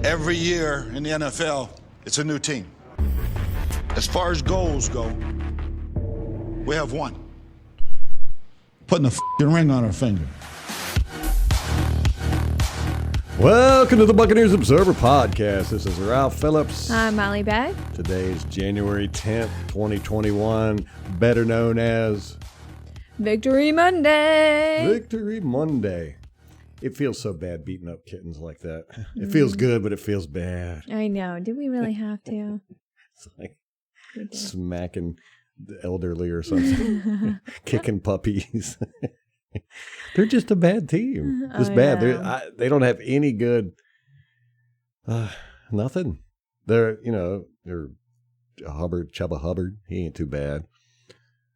Every year in the NFL, it's a new team. As far as goals go, we have one. Putting a f***ing ring on our finger. Welcome to the Buccaneers Observer Podcast. This is Ralph Phillips. I'm Molly Beck. Today is January 10th, 2021, better known as Victory Monday. Victory Monday. It feels so bad beating up kittens like that. It feels good, but it feels bad. I know. Did we really have to? It's like smacking the elderly or something. Kicking puppies. They're just a bad team. Just bad. They don't have any good, nothing. They're Chuba Hubbard. He ain't too bad.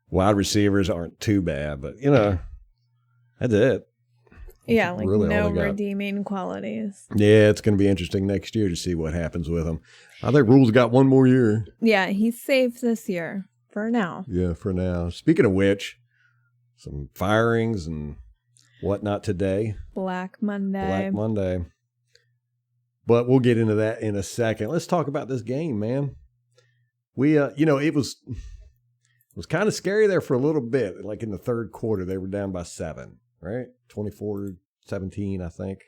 Wide receivers aren't too bad, but, that's it. Yeah, like really no redeeming qualities. Yeah, it's going to be interesting next year to see what happens with him. I think Rule's got one more year. Yeah, he's safe this year for now. Yeah, for now. Speaking of which, some firings and whatnot today. Black Monday. But we'll get into that in a second. Let's talk about this game, man. We, it was kind of scary there for a little bit. Like in the third quarter, they were down by 7, right? 24-17, I think.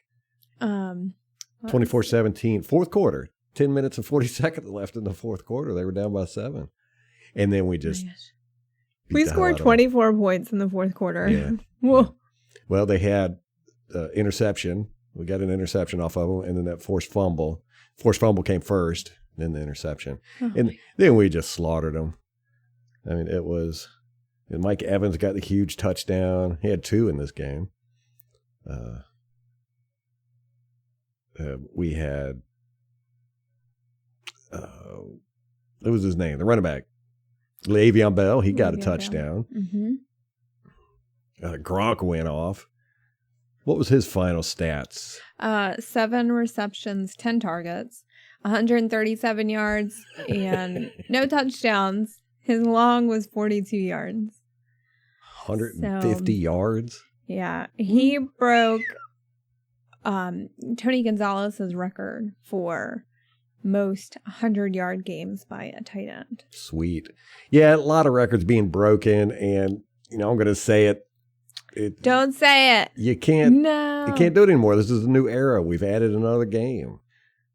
24-17. Fourth quarter. 10 minutes and 40 seconds left in the fourth quarter. They were down by 7. And then we just... We scored 24 points in the fourth quarter. Yeah. Whoa. Well, they had interception. We got an interception off of them, and then that forced fumble. Forced fumble came first, then the interception. Oh. And then we just slaughtered them. I mean, it was... And Mike Evans got the huge touchdown. He had 2 in this game. We had... what was his name? The running back. Le'Veon Bell. He got a touchdown. Mm-hmm. Gronk went off. What was his final stats? 7 receptions, 10 targets, 137 yards, and no touchdowns. His long was 42 yards. 150 yards? Yeah. He broke Tony Gonzalez's record for most 100-yard games by a tight end. Sweet. Yeah, a lot of records being broken, and, I'm going to say it. Don't say it. You can't. No. You can't do it anymore. This is a new era. We've added another game.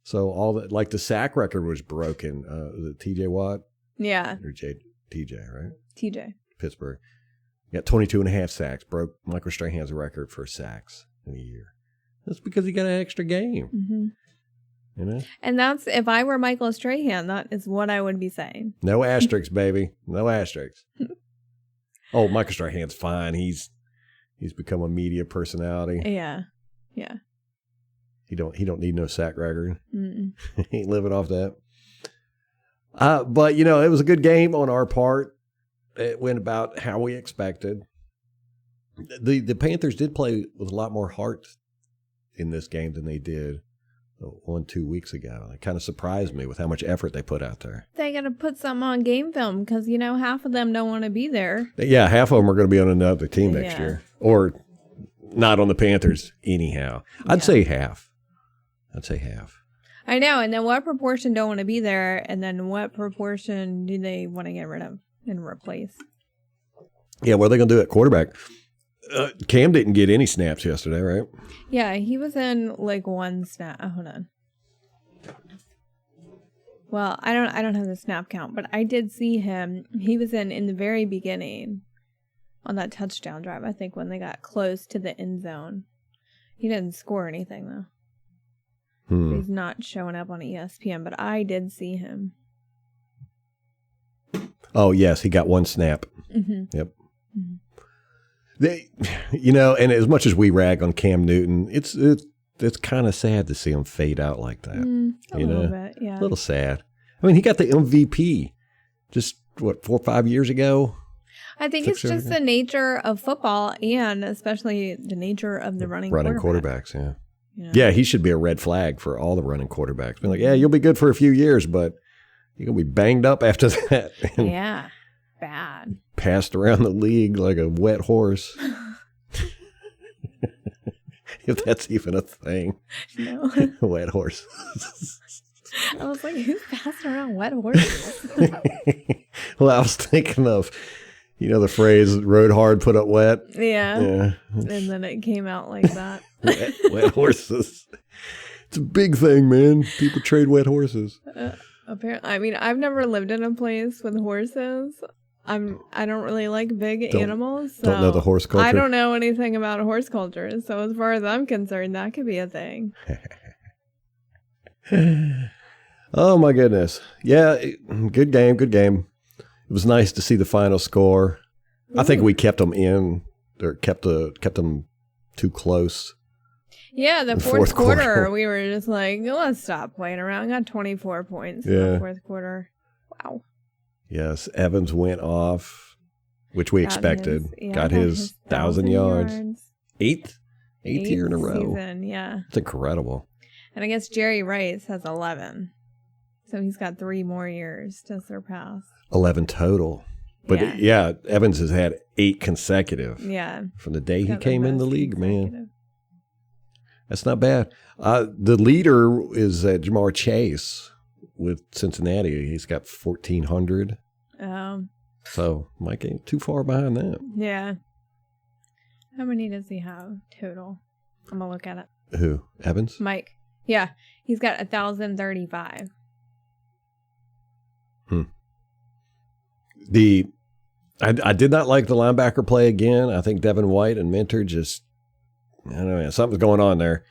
So all that, like the sack record was broken. Was it TJ Watt? Yeah. Or TJ, right? TJ. Pittsburgh. Got 22 and a half sacks. Broke Michael Strahan's record for sacks in a year. That's because he got an extra game. Mm-hmm. And that's, if I were Michael Strahan, that is what I would be saying. No asterisks, baby. No asterisks. Oh, Michael Strahan's fine. He's become a media personality. Yeah. He don't need no sack record. Mm-mm. He ain't living off that. But it was a good game on our part. It went about how we expected. The Panthers did play with a lot more heart in this game than they did 1-2 weeks ago. It kind of surprised me with how much effort they put out there. They got to put something on game film because, half of them don't want to be there. Yeah, half of them are going to be on another team next year. Or not on the Panthers anyhow. I'd say half. I know. And then what proportion don't want to be there? And then what proportion do they want to get rid of and replace? Yeah, what are they going to do at quarterback? Cam didn't get any snaps yesterday, right? Yeah, he was in like one snap. Oh, hold on. Well, I don't have the snap count, but I did see him. He was in the very beginning on that touchdown drive, I think, when they got close to the end zone. He didn't score anything, though. He's not showing up on ESPN, but I did see him. Oh, yes, he got one snap. Mm-hmm. Yep. Mm-hmm. And as much as we rag on Cam Newton, it's kind of sad to see him fade out like that. A little bit, yeah. A little sad. I mean, he got the MVP just, 4 or 5 years ago? I think it's just the nature of football and especially the nature of the running quarterbacks, yeah. Yeah, he should be a red flag for all the running quarterbacks. Be like, yeah, you'll be good for a few years, but you're going to be banged up after that. Yeah, bad. Passed around the league like a wet horse. if that's even a thing. No. Wet horse. I was like, who's passing around wet horses? Well, I was thinking of, the phrase "rode hard, put up wet." Yeah. Yeah. And then it came out like that. Wet horses. It's a big thing, man. People trade wet horses. Apparently, I mean, I've never lived in a place with horses. I don't really like big animals. So don't know the horse culture? I don't know anything about horse culture. So as far as I'm concerned, that could be a thing. Oh my goodness. Yeah, good game. It was nice to see the final score. I think we kept them in, or kept them too close. Yeah, the fourth quarter, we were just like, let's stop playing around. Got 24 points in the fourth quarter. Wow. Yes, Evans went off, which we expected. Got his 1,000 yards. Eighth year in a row. Season, yeah. It's incredible. And I guess Jerry Rice has 11. So he's got 3 more years to surpass. 11 total. But Evans has had 8 consecutive. Yeah. From the day he came in the league, man. That's not bad. The leader is Jamar Chase with Cincinnati. He's got 1,400. So Mike ain't too far behind that. Yeah. How many does he have total? I'm going to look at it. Who? Evans? Mike. Yeah. He's got 1,035. I did not like the linebacker play again. I think Devin White and Minter just, I don't know, something's going on there.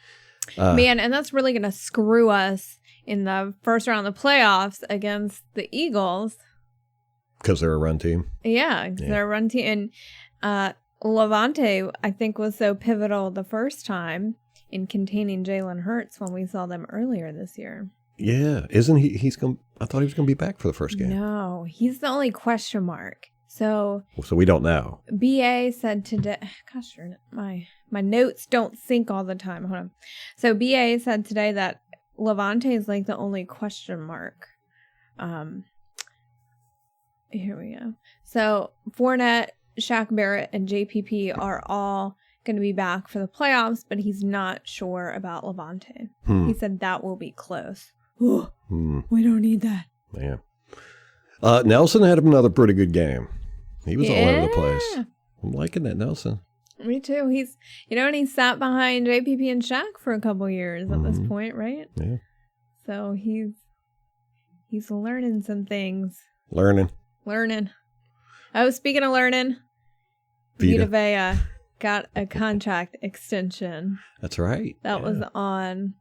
Man, and that's really going to screw us in the first round of the playoffs against the Eagles. Because they're a run team. Yeah, they're a run team. And Levante, I think, was so pivotal the first time in containing Jalen Hurts when we saw them earlier this year. Yeah, isn't he? I thought he was going to be back for the first game. No, he's the only question mark. So we don't know. BA said today, gosh, my notes don't sync all the time. Hold on. So BA said today that Levante is like the only question mark. Here we go. So Fournette, Shaq Barrett, and JPP are all going to be back for the playoffs, but he's not sure about Levante. He said that will be close. We don't need that. Yeah. Nelson had another pretty good game. He was all over the place. I'm liking that Nelson. Me too. He's, and he sat behind JPP and Shaq for a couple years at this point, right? Yeah. So he's learning some things. Learning. Oh, speaking of learning, Vita Vea got a contract extension. That's right. That was on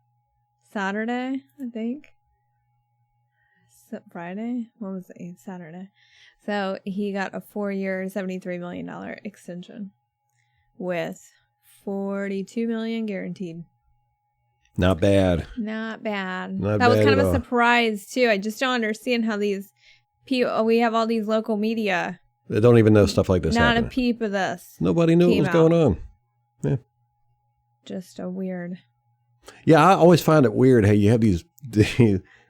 Saturday, I think. Friday? What was it? Saturday. So he got a 4-year, $73 million extension with $42 million guaranteed. Not bad. Not bad. Not that was bad kind of at a all. surprise too. I just don't understand how these people. We have all these local media. They don't even know stuff like this. Not happening. a peep of this. Nobody knew what was going on. Yeah. Just a weird. Yeah, I always find it weird how you have these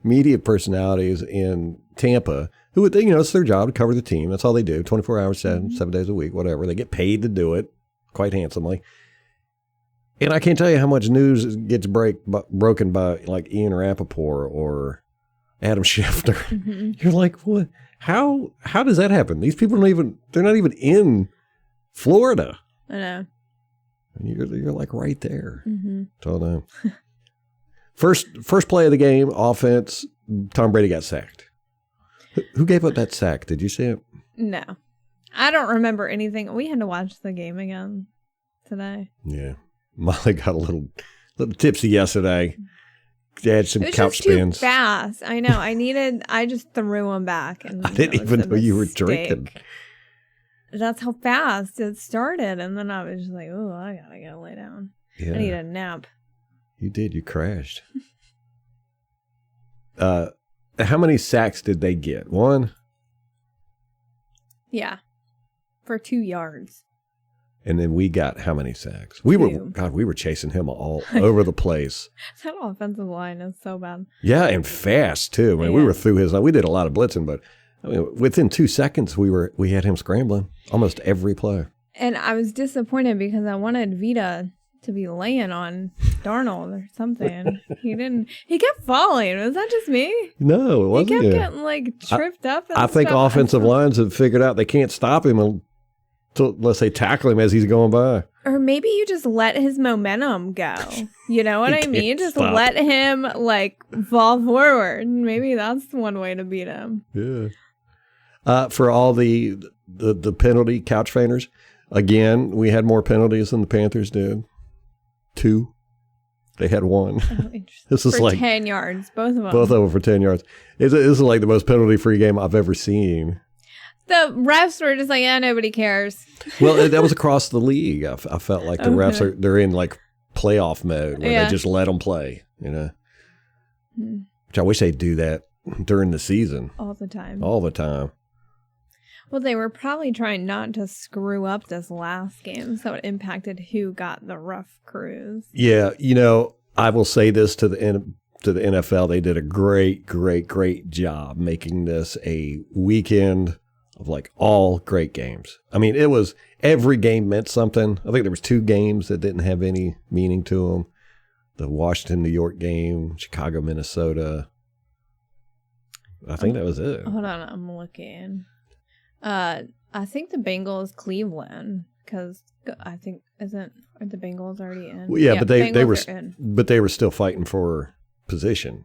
media personalities in Tampa who, it's their job to cover the team. That's all they do. 24 hours, 7 days a week, whatever. They get paid to do it quite handsomely. And I can't tell you how much news gets broken by like Ian Rappaport or Adam Schefter. Mm-hmm. You're like, what? How does that happen? These people they're not even in Florida. I know. And you're like right there. Mm-hmm. So no. First play of the game, offense, Tom Brady got sacked. Who gave up that sack? Did you see it? No. I don't remember anything. We had to watch the game again today. Yeah. Molly got a little tipsy yesterday. She had some couch spins. Too fast. I know. I just threw them back. And I didn't even know you were drinking. That's how fast it started. And then I was just like, oh, I got to go lay down. Yeah. I need a nap. You did. You crashed. How many sacks did they get? 1? Yeah. For 2 yards. And then we got how many sacks? We were chasing him all over the place. That offensive line is so bad. Yeah, and fast too. I mean, we were through his line. We did a lot of blitzing, but I mean, within 2 seconds we had him scrambling almost every play. And I was disappointed because I wanted Vita to be laying on Darnold or something. He kept falling. Was that just me? No, it wasn't. He kept getting like tripped up. And I think stuff. offensive lines have figured out they can't stop him unless they tackle him as he's going by. Or maybe you just let his momentum go. You know what I mean? Just let him like fall forward. Maybe that's one way to beat him. Yeah. For all the penalty couch fainters, again, we had more penalties than the Panthers did. 2. They had 1. Oh, This is for like 10 yards, both of them. Both of them for 10 yards. This is like the most penalty-free game I've ever seen. The refs were just like, yeah, nobody cares. Well, that was across the league. I felt like the refs they're in like playoff mode where they just let them play, you know. Which I wish they'd do that during the season. All the time. All the time. Well, they were probably trying not to screw up this last game, so it impacted who got the rough crews. Yeah, you know, I will say this to the NFL. They did a great job making this a weekend of like all great games. I mean, it was every game meant something. I think there was 2 games that didn't have any meaning to them. The Washington, New York game, Chicago, Minnesota. I think that was it. Hold on, I'm looking. I think the Bengals Cleveland, because I think are the Bengals already in? Well, yeah, but they were still fighting for position.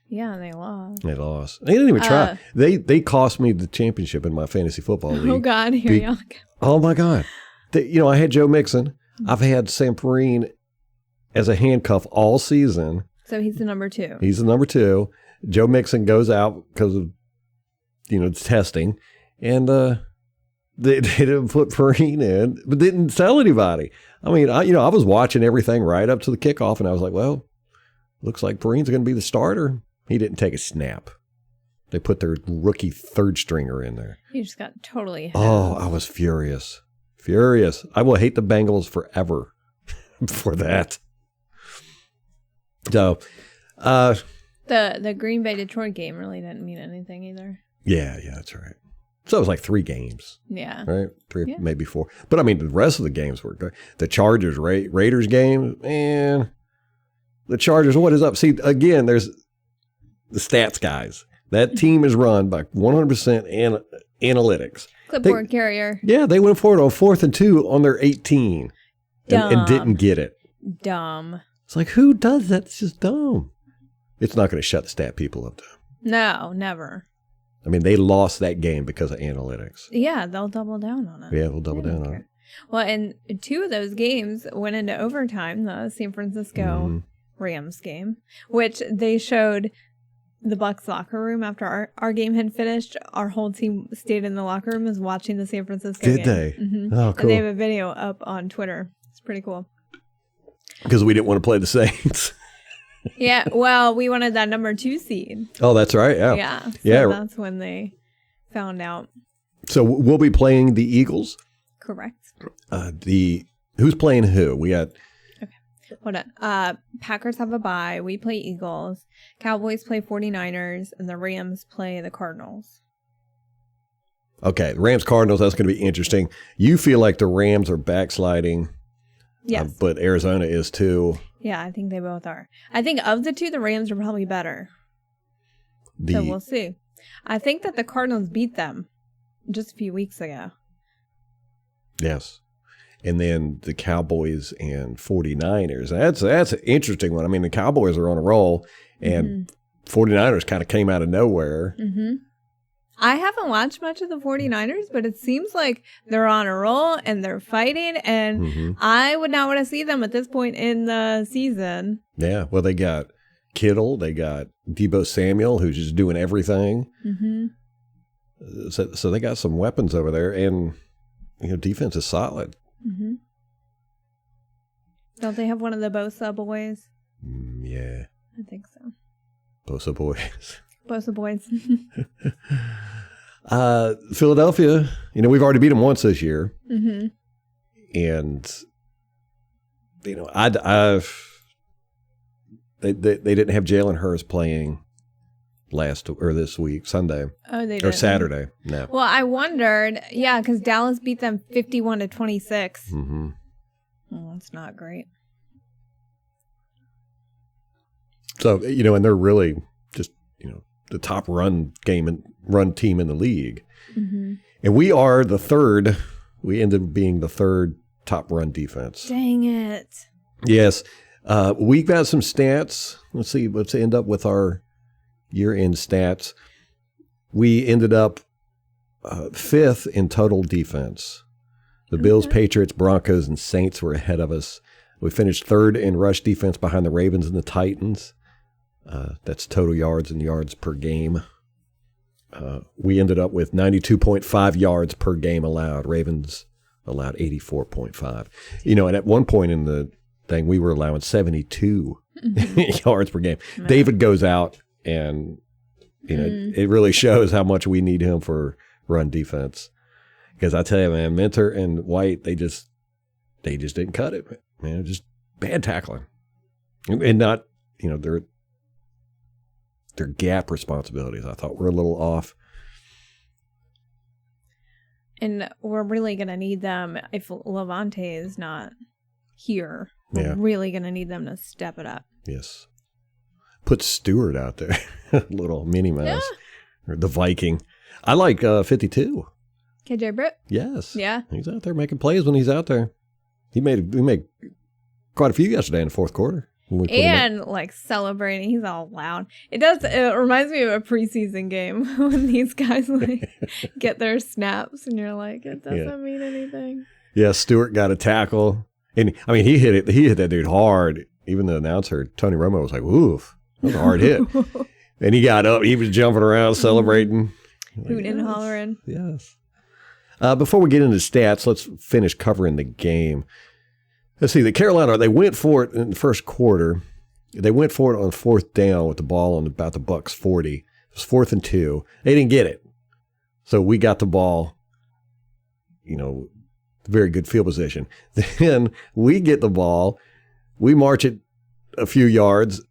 Yeah, they lost. They lost. They didn't even try. They cost me the championship in my fantasy football league. Oh God, here you go. Oh my God. I had Joe Mixon. I've had Samperine as a handcuff all season. So he's the number 2. He's the number 2. Joe Mixon goes out because of testing. And they didn't put Perrine in, but didn't tell anybody. I mean, I was watching everything right up to the kickoff, and I was like, well, looks like Perrine's going to be the starter. He didn't take a snap. They put their rookie 3rd stringer in there. You just got totally hit. Oh, I was furious. I will hate the Bengals forever for that. So, the Green Bay Detroit game really didn't mean anything either. Yeah, that's right. So it was like 3 games. Yeah. Right? 3, maybe 4. But I mean, the rest of the games were good. The Chargers Raiders game, man. The Chargers, what is up? See, again, there's the stats guys. That team is run by 100% analytics. Clipboard carrier. Yeah, they went for it on 4th and 2 on their 18 and didn't get it. Dumb. It's like, who does that? It's just dumb. It's not going to shut the stat people up, though. No, never. I mean, they lost that game because of analytics. Yeah, they'll double down on it. Yeah, they'll double down on it. Well, and 2 of those games went into overtime, the San Francisco Rams game, which they showed the Bucs locker room after our game had finished. Our whole team stayed in the locker room as watching the San Francisco game. Did they? Mm-hmm. Oh, cool. And they have a video up on Twitter. It's pretty cool. Because we didn't want to play the Saints. Yeah, well, we wanted that number 2 seed. Oh, that's right. Yeah. Yeah. So that's when they found out. So we'll be playing the Eagles. Correct. Who's playing who? We got. Okay. Hold on. Packers have a bye. We play Eagles. Cowboys play 49ers, and the Rams play the Cardinals. Okay, the Rams Cardinals. That's going to be interesting. You feel like the Rams are backsliding. Yes. But Arizona is too. Yeah, I think they both are. I think of the 2, the Rams are probably better. So we'll see. I think that the Cardinals beat them just a few weeks ago. Yes. And then the Cowboys and 49ers. That's an interesting one. I mean, the Cowboys are on a roll, and 49ers kind of came out of nowhere. Mm-hmm. I haven't watched much of the 49ers, but it seems like they're on a roll and they're fighting, and I would not want to see them at this point in the season. Yeah, well, they got Kittle, they got Deebo Samuel, who's just doing everything. Mm-hmm. So they got some weapons over there, and defense is solid. Mm-hmm. Don't they have one of the Bosa boys? Yeah. I think so. Bosa boys. Bosa boys. Philadelphia, we've already beat them once this year. Mm-hmm. And, they didn't have Jalen Hurts playing this week, Sunday. Oh, they didn't. Or Saturday. No. Well, I wondered, because Dallas beat them 51-26. Mm-hmm. Well, that's not great. So, and they're really just, the top run team in the league. Mm-hmm. And we are the third. We ended up being the third top run defense. Dang it. Yes. We got some stats. Let's see. Let's end up with our year-end stats. We ended up fifth in total defense. The Bills, Patriots, Broncos, and Saints were ahead of us. We finished third in rush defense behind the Ravens and the Titans. That's total yards and yards per game. We ended up with 92.5 yards per game allowed. Ravens allowed 84.5. And at one point in the thing, we were allowing 72 yards per game. Wow. David goes out, and it really shows how much we need him for run defense. Because I tell you, man, Minter and White, they just didn't cut it, man. Just bad tackling, and not their gap responsibilities. I thought were a little off. And we're really going to need them if Levante is not here. We're really going to need them to step it up. Yes. Put Stewart out there. Little Minnie Mouse. Yeah. Or the Viking. I like 52. KJ Britt? Yes. Yeah. He's out there making plays when he's out there. We made quite a few yesterday in the fourth quarter. And celebrating. He's all loud. It reminds me of a preseason game when these guys get their snaps and you're like, it doesn't mean anything. Yeah, Stewart got a tackle. And I mean, he hit that dude hard. Even the announcer, Tony Romo, was like, oof, that was a hard hit. And he got up, he was jumping around, celebrating. Hooting and hollering. Yes. Before we get into stats, let's finish covering the game. Let's see, the Carolina, they went for it in the first quarter. They went for it on fourth down with the ball on about the Bucs 40. It was 4th and 2. They didn't get it. So we got the ball, very good field position. Then we get the ball. We march it a few yards.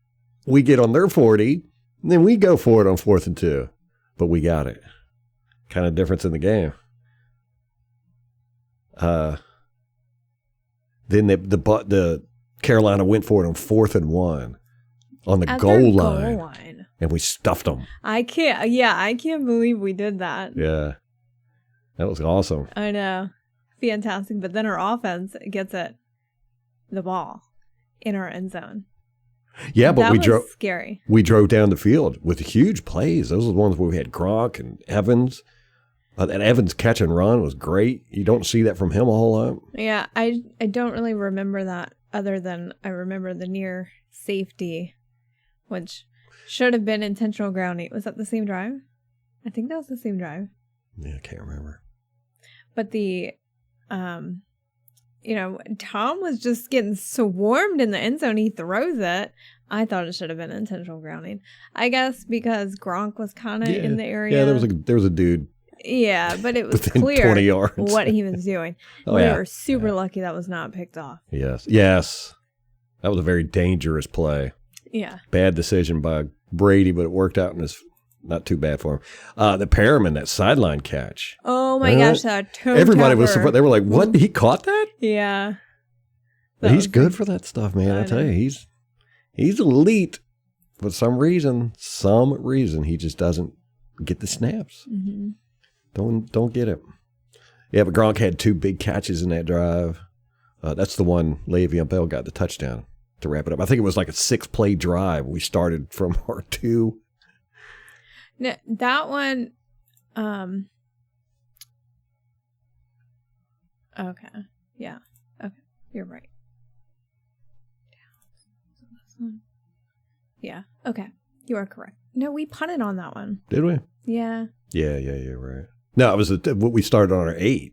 We get on their 40. And then we go for it on 4th and 2. But we got it. Kind of difference in the game. Then the Carolina went for it on 4th and 1 on the goal line. And we stuffed them. I can't believe we did that. Yeah. That was awesome. I know. Fantastic. But then our offense gets the ball in our end zone. Yeah, but that was scary. We drove down the field with huge plays. Those are the ones where we had Gronk and Evans. That Evans catch and run was great. You don't see that from him a whole lot. Yeah, I don't really remember that other than I remember the near safety, which should have been intentional grounding. Was that the same drive? I think that was the same drive. Yeah, I can't remember. But Tom was just getting swarmed in the end zone. He throws it. I thought it should have been intentional grounding. I guess because Gronk was kind of in the area. Yeah, there was a dude. Yeah, but it was within clear 20 yards. What he was doing. We were super lucky that was not picked off. Yes. That was a very dangerous play. Yeah. Bad decision by Brady, but it worked out and it's not too bad for him. The Perriman, that sideline catch. Oh my gosh, that toe Everybody was surprised. They were like, what? He caught that? Yeah. He's good for that stuff, man. I tell you, he's elite. For some reason, he just doesn't get the snaps. Mm-hmm. Don't get it. Yeah, but Gronk had 2 big catches in that drive. That's the one Le'Veon Bell got the touchdown to wrap it up. I think it was like a 6-play drive. We started from our 2. No, that one. Okay. Yeah. Okay. You're right. Yeah. Okay. You are correct. No, we punted on that one. Did we? Yeah. Yeah, right. No, it was what we started on our 8. It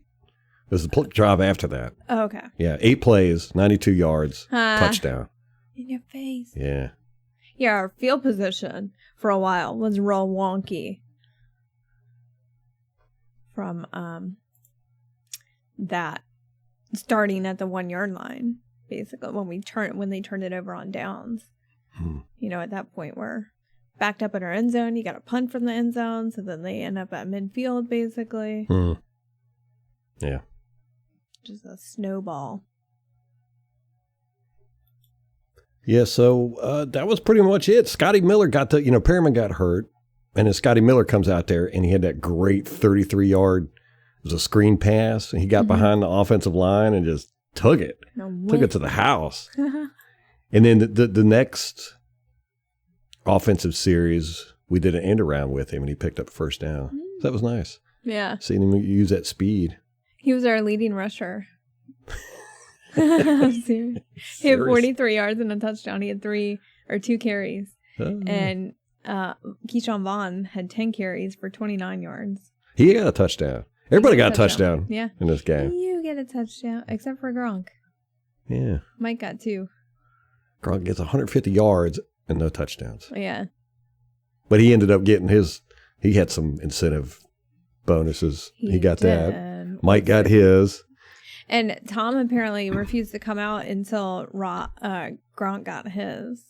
was the drive after that. Oh, okay. Yeah, 8 plays, 92 yards, touchdown. In your face. Yeah. Yeah, our field position for a while was real wonky. From that starting at the 1-yard line, basically when they turned it over on downs. At that point we're backed up in our end zone. You got a punt from the end zone, so then they end up at midfield, basically. Yeah. Just a snowball. Yeah, so that was pretty much it. Scotty Miller Perriman got hurt, and then Scotty Miller comes out there, and he had that great 33-yard, it was a screen pass, and he got behind the offensive line and just took it to the house. And then the next offensive series, we did an end around with him, and he picked up a first down. So that was nice. Yeah. Seeing him use that speed. He was our leading rusher. He had 43 yards and a touchdown. He had 2 carries. And Keyshawn Vaughn had 10 carries for 29 yards. He got a touchdown. Everybody got a touchdown in this game. You get a touchdown, except for Gronk. Yeah. Mike got 2. Gronk gets 150 yards and no touchdowns. Yeah. But he ended up getting he had some incentive bonuses. He got that. Mike got his. And Tom apparently refused to come out until Gronk got his.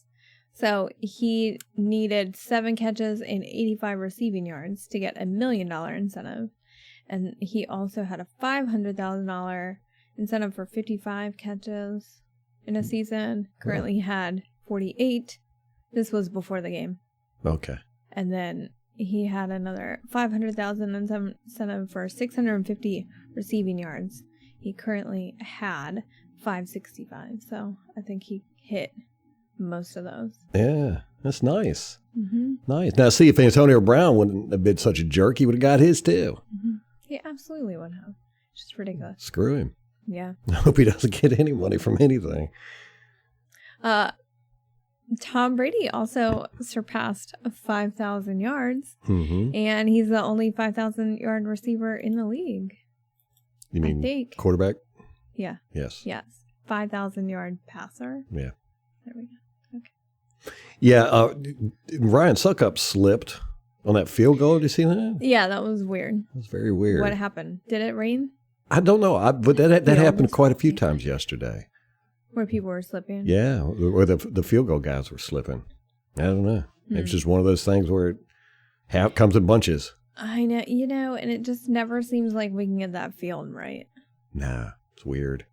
So he needed 7 catches and 85 receiving yards to get $1 million incentive. And he also had a $500,000 incentive for 55 catches in a season. Currently he had 48. This was before the game. Okay. And then he had another $500,000 incentive for 650 receiving yards. He currently had 565. So I think he hit most of those. Yeah, that's nice. Mm-hmm. Nice. Now, see, if Antonio Brown wouldn't have been such a jerk, he would have got his too. Mm-hmm. He absolutely would have. It's just ridiculous. Screw him. Yeah. I hope he doesn't get any money from anything. Tom Brady also surpassed 5,000 yards, and he's the only 5,000-yard receiver in the league. You mean quarterback? Yeah. Yes. 5,000-yard passer. Yeah. There we go. Okay. Yeah. Ryan Suckup slipped on that field goal. Did you see that? Yeah, that was weird. That was very weird. What happened? Did it rain? I don't know. But that happened quite a few times yesterday. Where people were slipping? Yeah, where the field goal guys were slipping. I don't know. It's just one of those things where it comes in bunches. I know, and it just never seems like we can get that feeling right. Nah, it's weird.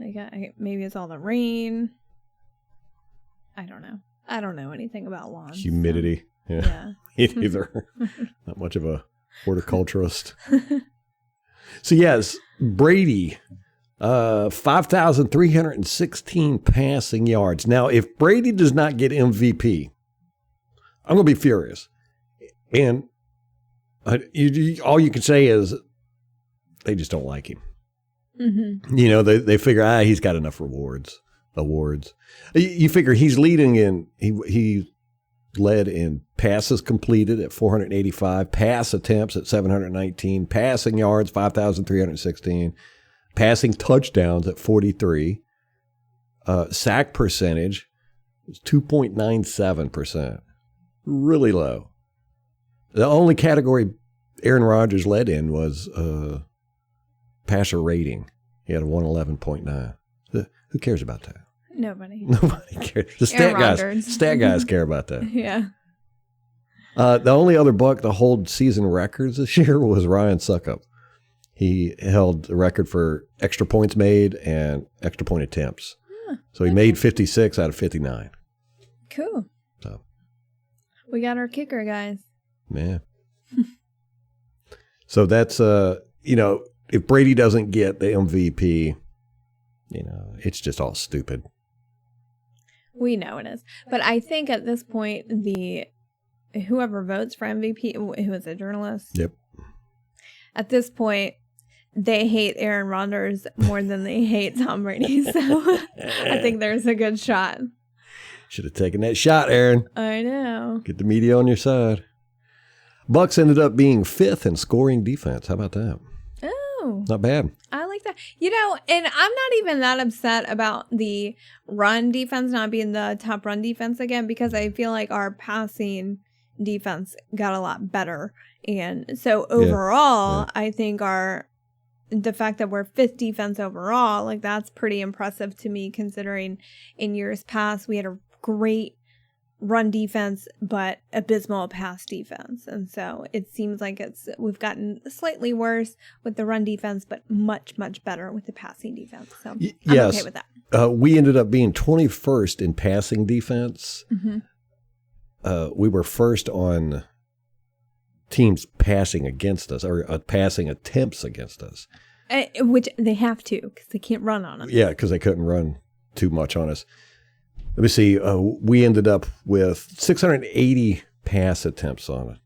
Like maybe it's all the rain. I don't know. I don't know anything about lawns. Humidity. So. Yeah. Me neither. Not much of a horticulturist. So yes, Brady, 5,316 passing yards. Now, if Brady does not get MVP, I'm going to be furious. And all you can say is they just don't like him. Mm-hmm. You know, they figure, he's got enough awards. You figure he's leading in, he led in passes completed at 485, pass attempts at 719, passing yards 5,316, passing touchdowns at 43, sack percentage is 2.97%, really low. The only category Aaron Rodgers led in was passer rating. He had a 111.9. Who cares about that? Nobody cares. The stat guys care about that. Yeah. The only other Buck to hold season records this year was Ryan Suckup. He held the record for extra points made and extra point attempts. So he made 56 out of 59. Cool. So we got our kicker, guys. Yeah. So that's if Brady doesn't get the MVP, it's just all stupid. We know it is. But I think at this point, whoever votes for MVP, who is a journalist. Yep. At this point, they hate Aaron Rodgers more than they hate Tom Brady. So I think there's a good shot. Should have taken that shot, Aaron. I know. Get the media on your side. Bucs ended up being 5th in scoring defense. How about that? Oh. Not bad. I like that. And I'm not even that upset about the run defense not being the top run defense again, because I feel like our passing defense got a lot better. And so overall, I think the fact that we're 5th defense overall, like that's pretty impressive to me, considering in years past we had a great run defense, but abysmal pass defense. And so it seems like we've gotten slightly worse with the run defense, but much, much better with the passing defense. So I'm okay with that. We ended up being 21st in passing defense. Mm-hmm. We were first on teams passing against us, or passing attempts against us. Which they have to, because they can't run on us. Yeah, because they couldn't run too much on us. Let me see. We ended up with 680 pass attempts on it.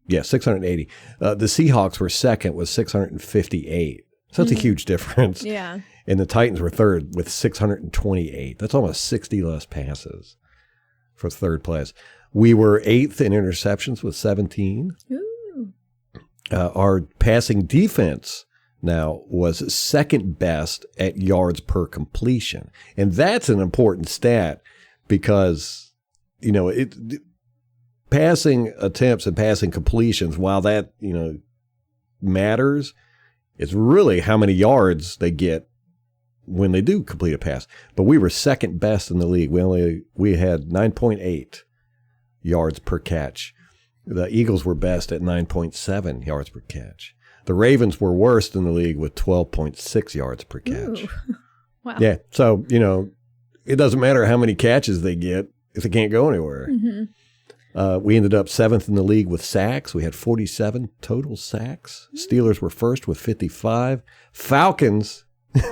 Yeah, 680. The Seahawks were second with 658. So that's a huge difference. Yeah. And the Titans were third with 628. That's almost 60 less passes for third place. We were eighth in interceptions with 17. Ooh. Our passing defense now was second best at yards per completion. And that's an important stat because, passing attempts and passing completions, while that, matters, it's really how many yards they get when they do complete a pass. But we were second best in the league. We had 9.8 yards per catch. The Eagles were best at 9.7 yards per catch. The Ravens were worst in the league with 12.6 yards per catch. Ooh. Wow. Yeah. So, it doesn't matter how many catches they get if they can't go anywhere. Mm-hmm. We ended up seventh in the league with sacks. We had 47 total sacks. Steelers were first with 55. Falcons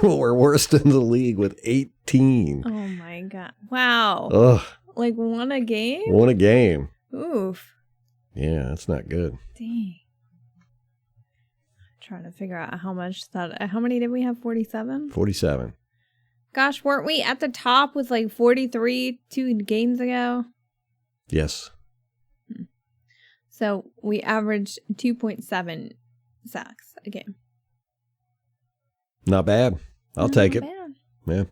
were worst in the league with 18. Oh, my God. Wow. Ugh. Like won a game? Won a game. Oof. Yeah, that's not good. Dang. Trying to figure out how many did we have? 47? 47. Gosh, weren't we at the top with like 43 2 games ago? Yes. So we averaged 2.7 sacks a game. Not bad. I'll take it. Bad. Yeah.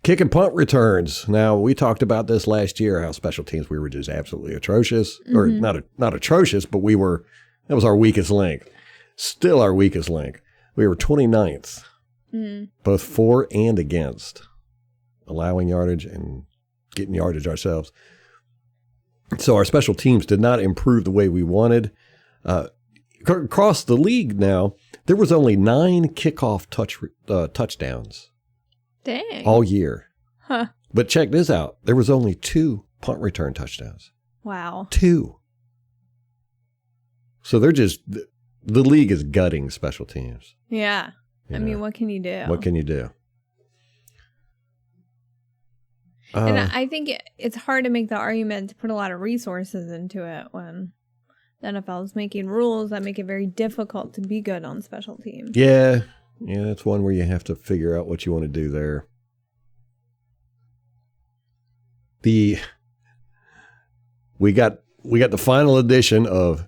Kick and punt returns. Now, we talked about this last year, how special teams, we were just absolutely atrocious. Mm-hmm. Or not atrocious, but that was our weakest link. Still our weakest link. We were 29th, both for and against, allowing yardage and getting yardage ourselves. So our special teams did not improve the way we wanted. Across the league now, there was only 9 kickoff touchdowns. Dang. All year. Huh. But check this out. There was only 2 punt return touchdowns. Wow. 2. So they're just, the league is gutting special teams. Yeah. I mean, what can you do? What can you do? And I think it's hard to make the argument to put a lot of resources into it when the NFL is making rules that make it very difficult to be good on special teams. Yeah. Yeah, that's one where you have to figure out what you want to do there. We got the final edition of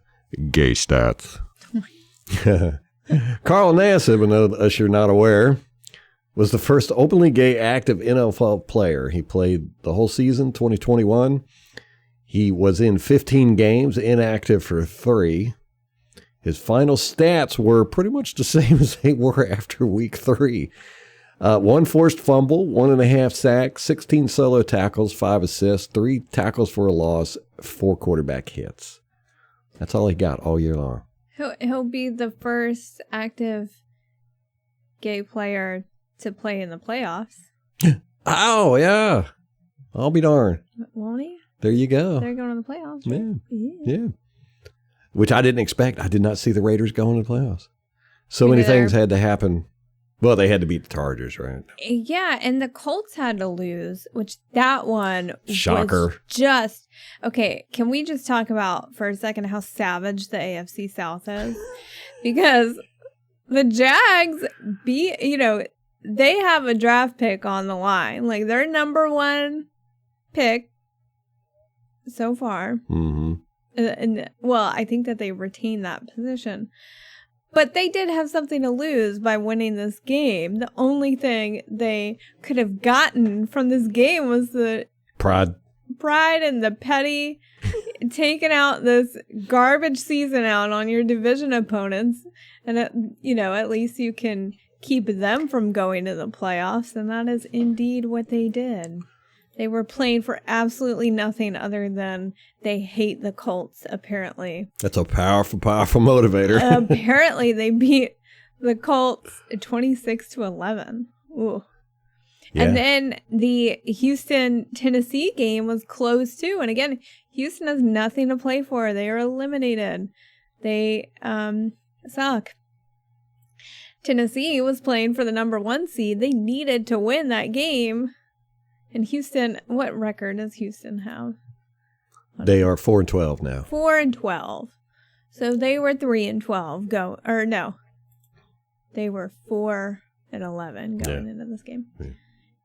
Gay Stats. Carl Nassib, as you're not aware, was the first openly gay active NFL player. He played the whole season, 2021. He was in 15 games, inactive for 3. His final stats were pretty much the same as they were after week 3. 1 forced fumble, 1.5 sacks, 16 solo tackles, 5 assists, 3 tackles for a loss, 4 quarterback hits. That's all he got all year long. He'll be the first active gay player to play in the playoffs. Oh, yeah. I'll be darned. Won't he? There you go. They're going to the playoffs. Right? Yeah. Which I didn't expect. I did not see the Raiders going to the playoffs. So many things had to happen. Well, they had to beat the Chargers, right? Yeah, and the Colts had to lose, which that one Shocker. was just... Okay, can we just talk about for a second how savage the AFC South is? Because the Jags they have a draft pick on the line. Like, their number 1 pick so far. Mm-hmm. And I think that they retained that position. But they did have something to lose by winning this game. The only thing they could have gotten from this game was the pride and the petty taking out this garbage season out on your division opponents. And, at least you can keep them from going to the playoffs, and that is indeed what they did. They were playing for absolutely nothing other than they hate the Colts, apparently. That's a powerful, powerful motivator. Apparently, they beat the Colts 26-11. Ooh. Yeah. And then the Houston-Tennessee game was close, too. And again, Houston has nothing to play for. They are eliminated. They suck. Tennessee was playing for the number 1 seed. They needed to win that game. And Houston, what record does Houston have? They are 4-12 now. 4-12. So they were 3-12 they were 4-11 going into this game. Yeah.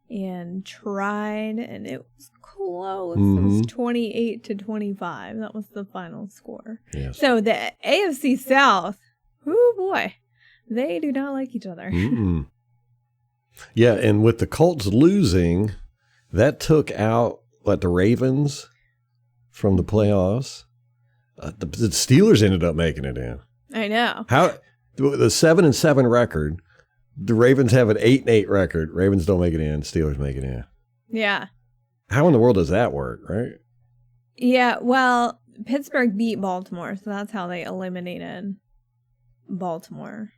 And tried, and it was close. Mm-hmm. It was 28-25. That was the final score. Yes. So the AFC South, oh boy, they do not like each other. Mm-mm. Yeah, and with the Colts losing, that took out the Ravens from the playoffs. The Steelers ended up making it in. I know. How the 7-7 record. The Ravens have an 8-8 record. Ravens don't make it in. Steelers make it in. Yeah. How in the world does that work, right? Yeah, well, Pittsburgh beat Baltimore, so that's how they eliminated Baltimore.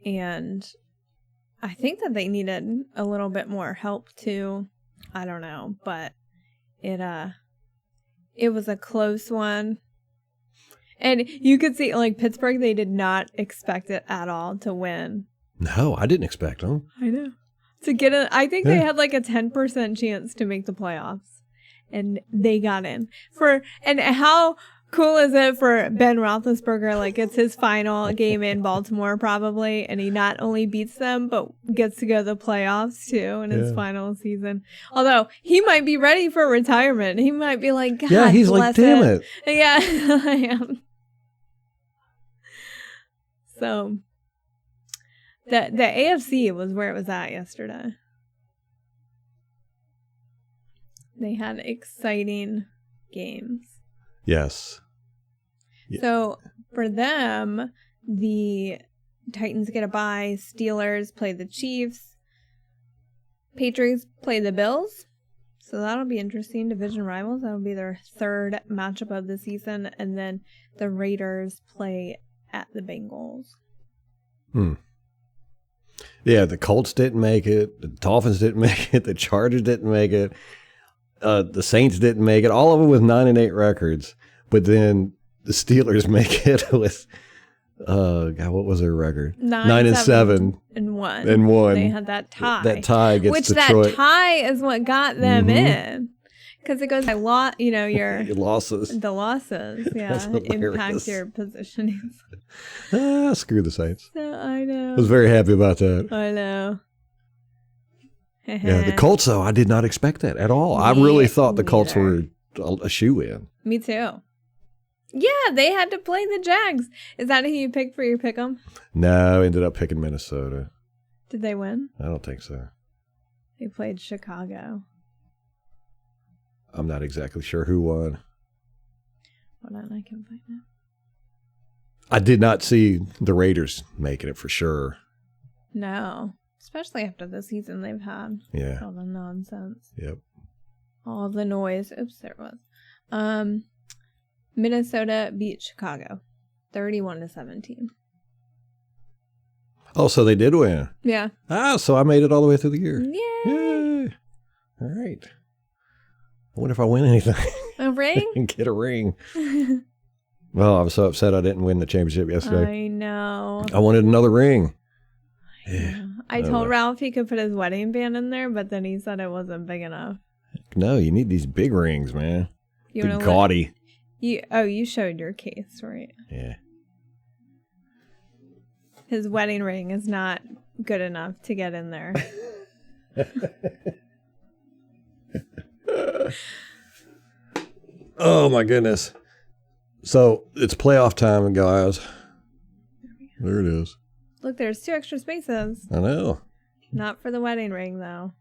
And I think that they needed a little bit more help too. I don't know, but it was a close one. And you could see, Pittsburgh, they did not expect it at all to win. No, I didn't expect them. I know. To get in, I think they had a 10% chance to make the playoffs. And they got in. And how cool is it for Ben Roethlisberger? It's his final game in Baltimore, probably. And he not only beats them, but gets to go to the playoffs, too, in his final season. Although, he might be ready for retirement. He might be like, God, yeah, he's like, damn it. Yeah, I am. So, the AFC was where it was at yesterday. They had exciting games. Yes. Yeah. So, for them, the Titans get a bye. Steelers play the Chiefs. Patriots play the Bills. So, that'll be interesting. Division rivals. That'll be their third matchup of the season. And then the Raiders play at the Bengals. Yeah, the Colts didn't make it. The Dolphins didn't make it. The Chargers didn't make it. The Saints didn't make it. All of them with 9-8 records. But then the Steelers make it with, God, what was their record? 9-7 and 1. And 1. They had that tie. That tie against Detroit. That tie is what got them in. Because it goes by your losses. The losses, yeah, impact your positioning. Screw the Saints. I know. I was very happy about that. I know. Yeah, the Colts, though, I did not expect that at all. I really thought the Colts were a shoe-in. Me too. Yeah, they had to play the Jags. Is that who you picked for your pick'em? No, I ended up picking Minnesota. Did they win? I don't think so. They played Chicago. I'm not exactly sure who won. Hold on, I can find out. I did not see the Raiders making it for sure. No, especially after the season they've had. Yeah. All the nonsense. Yep. All the noise. Oops, there it was. Minnesota beat Chicago 31-17. Oh, so they did win. Yeah. So I made it all the way through the year. Yay. All right. I wonder if I win anything. A ring? Get a ring. Well, I was so upset I didn't win the championship yesterday. I know. I wanted another ring. I told Ralph he could put his wedding band in there, but then he said it wasn't big enough. No, you need these big rings, man. They're gaudy. You showed your case, right? Yeah. His wedding ring is not good enough to get in there. Oh my goodness. So it's playoff time, guys. There it is. Look, there's 2 extra spaces. I know. Not for the wedding ring, though.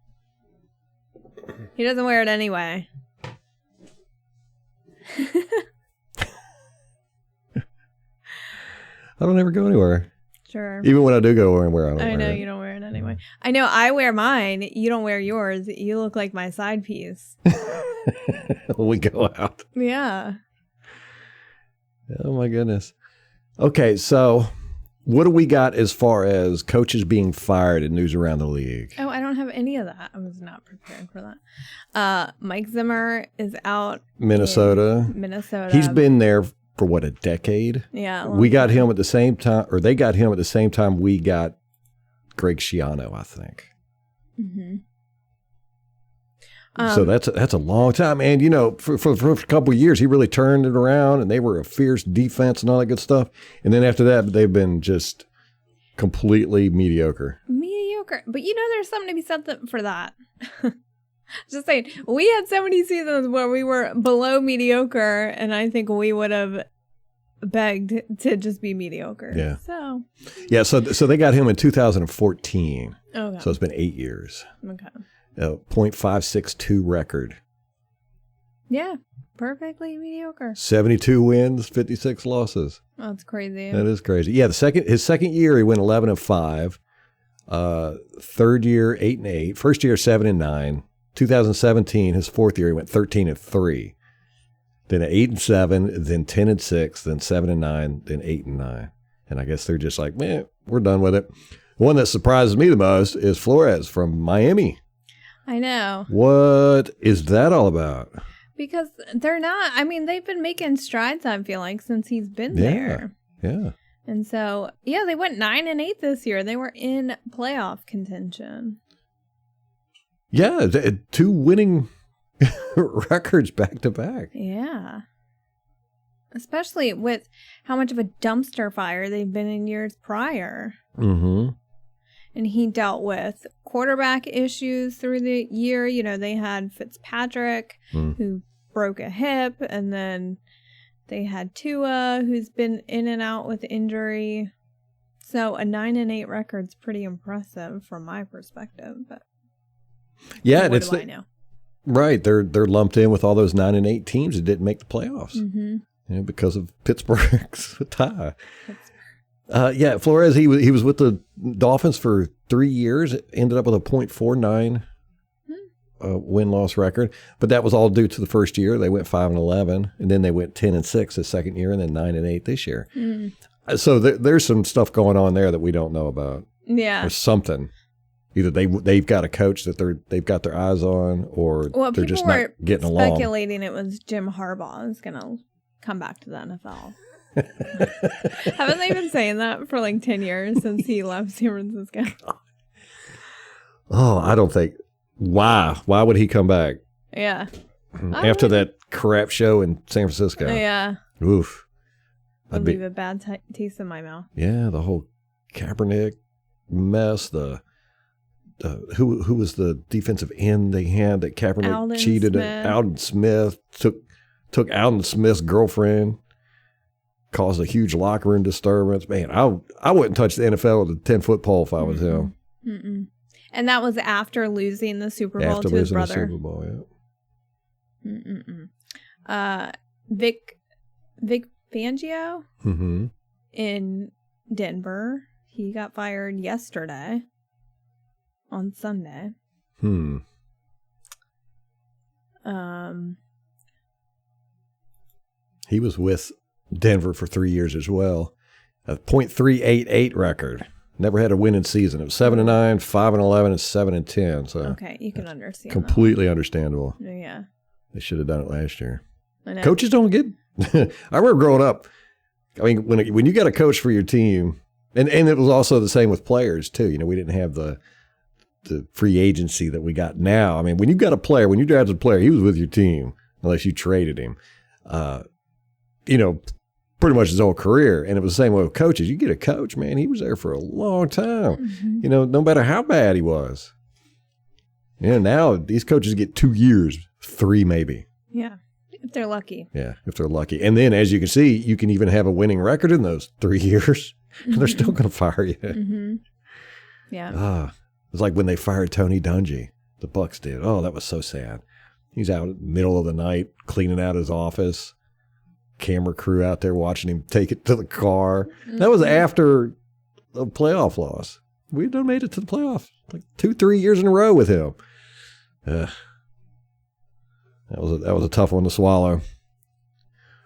He doesn't wear it anyway. I don't ever go anywhere. Sure. Even when I do go wear I don't I wear know it. you don't wear it anyway. I know I wear mine. You don't wear yours. You look like my side piece. When we go out. Yeah. Oh, my goodness. Okay, so what do we got as far as coaches being fired and news around the league? Oh, I don't have any of that. I was not prepared for that. Mike Zimmer is out. Minnesota. Minnesota. He's been there for what, a decade? Yeah. We got him at the same time, or they got him at the same time we got Greg Schiano, I think. Mm-hmm. So that's a long time. And, you know, for a couple of years, he really turned it around and they were a fierce defense and all that good stuff. And then after that, they've been just completely mediocre. Mediocre. But, you know, there's something to be said for that. Just saying, we had so many seasons where we were below mediocre, and I think we would have begged to just be mediocre. Yeah. So. Yeah, so they got him in 2014. Okay. So it's been 8 years. Okay. .562 record. Yeah. Perfectly mediocre. 72 wins, 56 losses. That's crazy. That is crazy. Yeah, his second year he went 11-5. Third year 8-8. First year 7-9. 2017, his fourth year, he went 13-3. Then 8-7, then 10-6, then 7-9, then 8-9. And I guess they're just like, man, we're done with it. The one that surprises me the most is Flores from Miami. I know. What is that all about? Because they're not, I mean, they've been making strides, I feel like, since he's been there. Yeah. And so, yeah, they went 9-8 this year. They were in playoff contention. Yeah, 2 winning records back to back. Yeah. Especially with how much of a dumpster fire they've been in years prior. Mm-hmm. And he dealt with quarterback issues through the year. You know, they had Fitzpatrick, who broke a hip, and then they had Tua, who's been in and out with injury. So a 9-8 record's pretty impressive from my perspective. But yeah, what do I know? Right. They're lumped in with all those 9-8 teams that didn't make the playoffs. Mm-hmm. You know, because of Pittsburgh's tie. Yeah, Flores, he was with the Dolphins for 3 years, ended up with a .49 win-loss record. But that was all due to the first year. They went 5-11, and then they went 10-6 the second year, and then 9-8 this year. So there's some stuff going on there that we don't know about. Yeah. Or something. Either they've got a coach that they've got their eyes on, or they're just not getting along. Speculating it was Jim Harbaugh is going to come back to the NFL. Haven't they been saying that for like 10 years since he left San Francisco? Oh, I don't think. Why? Why would he come back? Yeah. After that crap show in San Francisco. Yeah. Oof. I'd leave a bad taste in my mouth. Yeah, the whole Kaepernick mess, who was the defensive end they had that Kaepernick Alden cheated Smith. at? Alden Smith took Alden Smith's girlfriend, caused a huge locker room disturbance. Man, I wouldn't touch the NFL with a 10-foot pole if I was him. Mm-mm. And that was after losing the Super Bowl After to his losing the brother. Super Bowl, yeah. Vic Fangio Mm-hmm. in Denver. He got fired yesterday on Sunday. He was with Denver for 3 years as well. A .388 record. Never had a winning season. It was 7-9, 5-11, and 7-10. So Okay, you can understand. completely understandable. Yeah. They should have done it last year. I know. Coaches don't get. I remember growing up. I mean, when you got a coach for your team, and it was also the same with players too. You know, we didn't have the free agency that we got now. I mean, when you got a player, when you drafted a player, he was with your team unless you traded him. You know, pretty much his whole career. And it was the same way with coaches. You get a coach, man, he was there for a long time. Mm-hmm. You know, no matter how bad he was. You know, now these coaches get 2 years, 3 maybe. Yeah, if they're lucky. Yeah, if they're lucky. And then, as you can see, you can even have a winning record in those 3 years. And they're still going to fire you. Mm-hmm. Yeah. It was like when they fired Tony Dungy. The Bucs did. Oh, that was so sad. He's out in the middle of the night cleaning out his office. Camera crew out there watching him take it to the car. That was after of playoff loss. We've done made it to the playoffs like 2-3 years in a row with him. That was a tough one to swallow.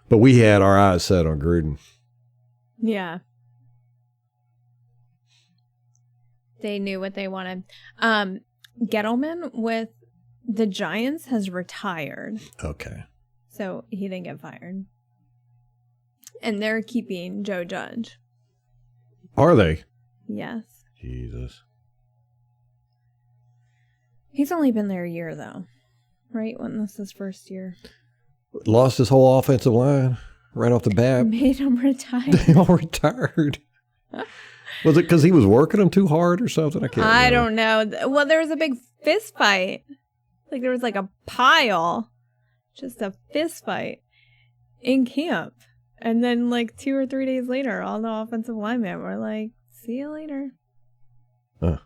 But we had our eyes set on Gruden. Yeah. They knew what they wanted. Gettleman with the Giants has retired. Okay. So he didn't get fired. And they're keeping Joe Judge. Are they? Yes. Jesus. He's only been there a year, though. Right? When this is his first year. Lost his whole offensive line right off the bat. Made him retire. They all retired. Was it because he was working them too hard or something? I don't know. Well, there was a big fist fight. Like there was like a pile. Just a fist fight in camp. And then like 2 or 3 days later, all the offensive linemen were like, see you later. And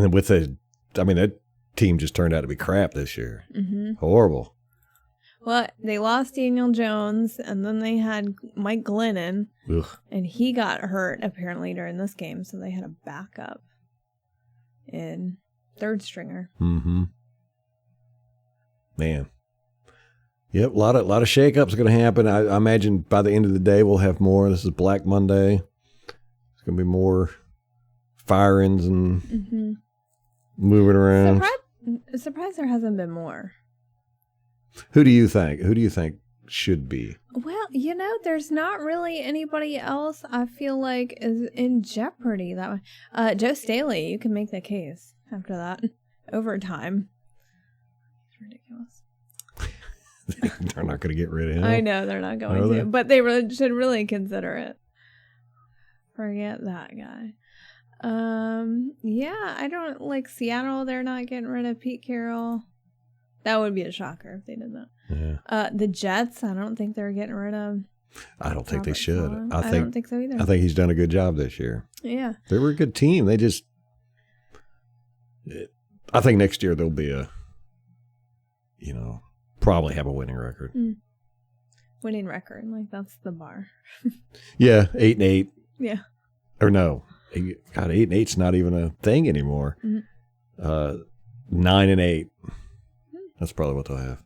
then that team just turned out to be crap this year. Mm-hmm. Horrible. Well, they lost Daniel Jones, and then they had Mike Glennon, Ugh. and he got hurt apparently during this game, so they had a backup in third stringer. Mm-hmm. Man. Yep, a lot of shakeups going to happen. I imagine by the end of the day we'll have more. This is Black Monday. It's going to be more firings and moving around. Surprised there hasn't been more. Who do you think? Who do you think should be? Well, there's not really anybody else I feel like is in jeopardy that way. Joe Staley, you can make the case after that. Overtime. It's ridiculous. They're not going to get rid of him. I know they're not going to, but they should really consider it. Forget that guy. Yeah, I don't like Seattle. They're not getting rid of Pete Carroll. That would be a shocker if they did that. Yeah. The Jets, I don't think they're getting rid of. I don't think they should. I don't think so either. I think he's done a good job this year. Yeah. They were a good team. They just, I think next year they'll be probably have a winning record. Winning record, like that's the bar. Yeah, 8-8. Yeah. Or no, God, 8-8's not even a thing anymore. 9-8. That's probably what they'll have.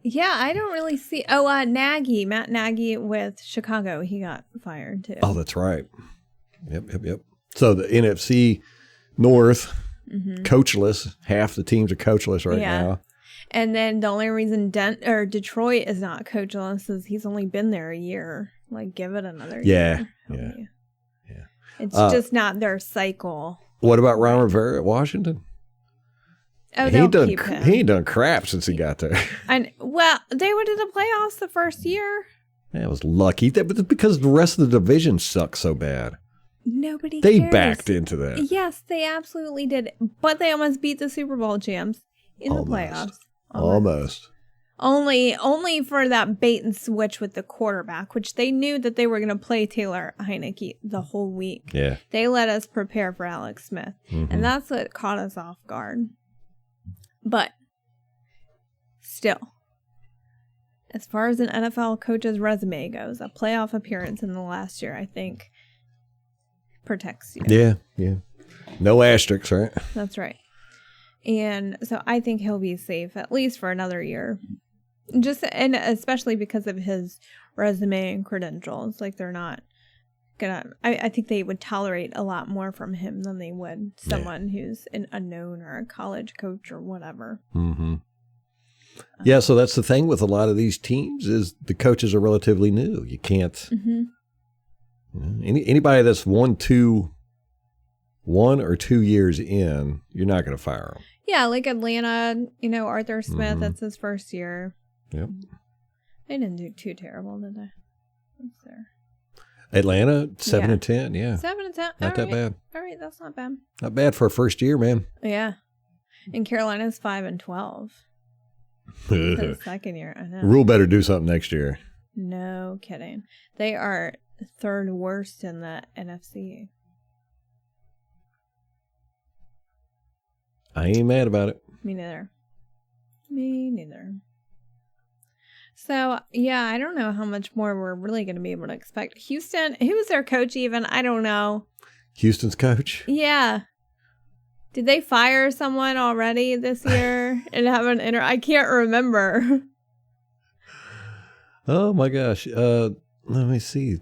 Yeah, I don't really see. Matt Nagy with Chicago, he got fired too. Oh, that's right. Yep. So the NFC North, coachless. Half the teams are coachless right now. And then the only reason Detroit is not coachless is he's only been there a year. Like, give it another year. Yeah. It's just not their cycle. What about Ron Rivera at Washington? Oh, they'll keep him. He ain't done crap since he got there. Well, they went to the playoffs the first year. That was lucky. That was because the rest of the division sucks so bad. Nobody They cares. backed into that. Yes, they absolutely did. But they almost beat the Super Bowl champs in the playoffs. Almost. Only for that bait and switch with the quarterback, which they knew that they were going to play Taylor Heineke the whole week. Yeah. They let us prepare for Alex Smith. And that's what caught us off guard. But still, as far as an NFL coach's resume goes, a playoff appearance in the last year, I think, protects you. Yeah. No asterisks, right? That's right. And so I think he'll be safe at least for another year. And especially because of his resume and credentials. Like they're not gonna, I think they would tolerate a lot more from him than they would someone who's an unknown or a college coach or whatever. Yeah, so that's the thing with a lot of these teams is the coaches are relatively new. You can't, anybody that's 1 or 2 years in, you're not going to fire them. Yeah, like Atlanta, Arthur Smith, that's his first year. Yep. They didn't do too terrible, did they? What's there? Atlanta, 7-10, yeah. 7-10. Not that bad. All right, that's not bad. Not bad for a first year, man. Yeah. And Carolina's 5-12. For the second year, I know. Rule better do something next year. No kidding. They are third worst in the NFC. I ain't mad about it. Me neither. So, yeah, I don't know how much more we're really going to be able to expect. Houston, who was their coach even? I don't know. Houston's coach? Yeah. Did they fire someone already this year and have an I can't remember. Oh, my gosh. Let me see.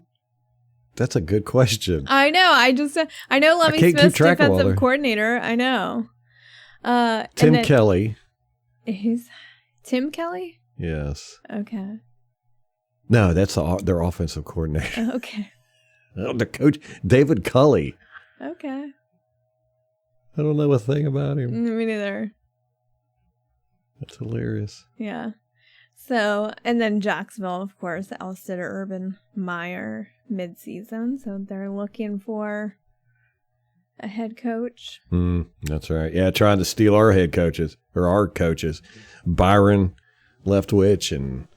That's a good question. I know. I know Lemmy can't keep Smith's track of all defensive their- coordinator. I know. Tim Kelly. Who's Tim Kelly? Yes. Okay. No, that's their offensive coordinator. Okay. The coach, David Culley. Okay. I don't know a thing about him. Me neither. That's hilarious. Yeah. So, and then Jacksonville, of course, ousted Urban Meyer mid-season. So they're looking for a head coach. That's right. Yeah, trying to steal our head coaches, or our coaches. Byron Leftwich and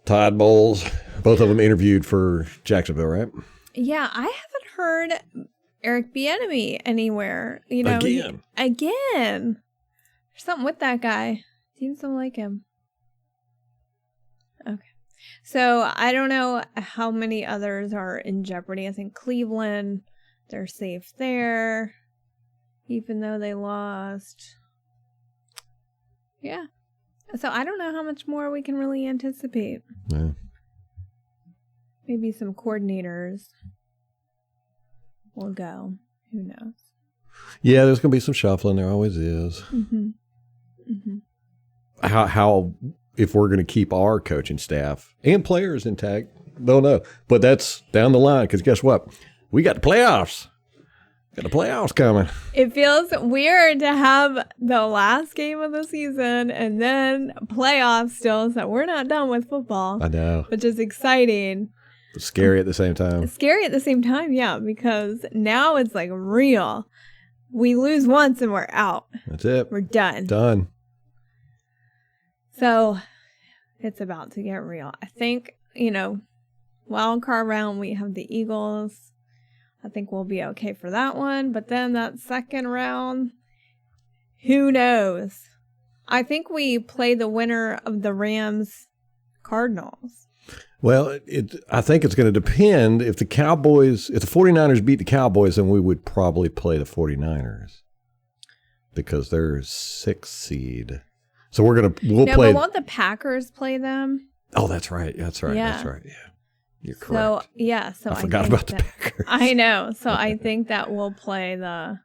Todd Bowles, both of them interviewed for Jacksonville, right? Yeah, I haven't heard Eric Bieniemy anywhere. You know, again. There's something with that guy. Seems to like him. Okay. So I don't know how many others are in jeopardy. I think Cleveland, they're safe there, even though they lost. Yeah. So I don't know how much more we can really anticipate. Yeah. Maybe some coordinators will go. Who knows? Yeah, there's going to be some shuffling. There always is. Mm-hmm. Mm-hmm. How if we're going to keep our coaching staff and players intact, don't know. But that's down the line because guess what? We got the playoffs. Got the playoffs coming. It feels weird to have the last game of the season and then playoffs still, so we're not done with football. I know. Which is exciting. But scary at the same time. Scary at the same time, yeah, because now it's like real. We lose once and we're out. That's it. We're done. Done. So it's about to get real. I think, wild card round, we have the Eagles. I think we'll be okay for that one. But then that second round, who knows? I think we play the winner of the Rams Cardinals. Well, I think it's going to depend. If the 49ers beat the Cowboys, then we would probably play the 49ers because they're 6th seed. So we'll play. But won't the Packers play them? Oh, that's right. Yeah. Yeah. You're correct. So I forgot about the Packers. I know. So I think that we'll play the.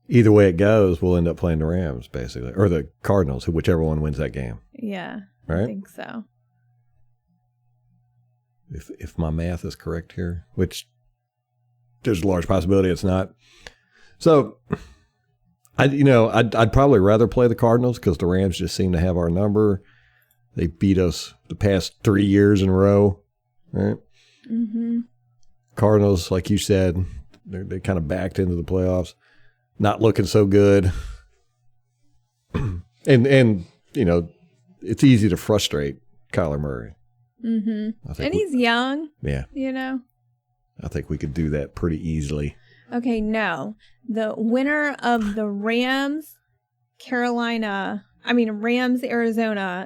Either way it goes, we'll end up playing the Rams, basically, or the Cardinals, whichever one wins that game. Yeah, right? I think so. If my math is correct here, which there's a large possibility it's not. So, I'd probably rather play the Cardinals because the Rams just seem to have our number. They beat us the past 3 years in a row, right? Mm-hmm. Cardinals, like you said, they kind of backed into the playoffs, not looking so good. and it's easy to frustrate Kyler Murray. Mm-hmm. And he's young. Yeah. I think we could do that pretty easily. Okay, no. The winner of the Rams, Arizona,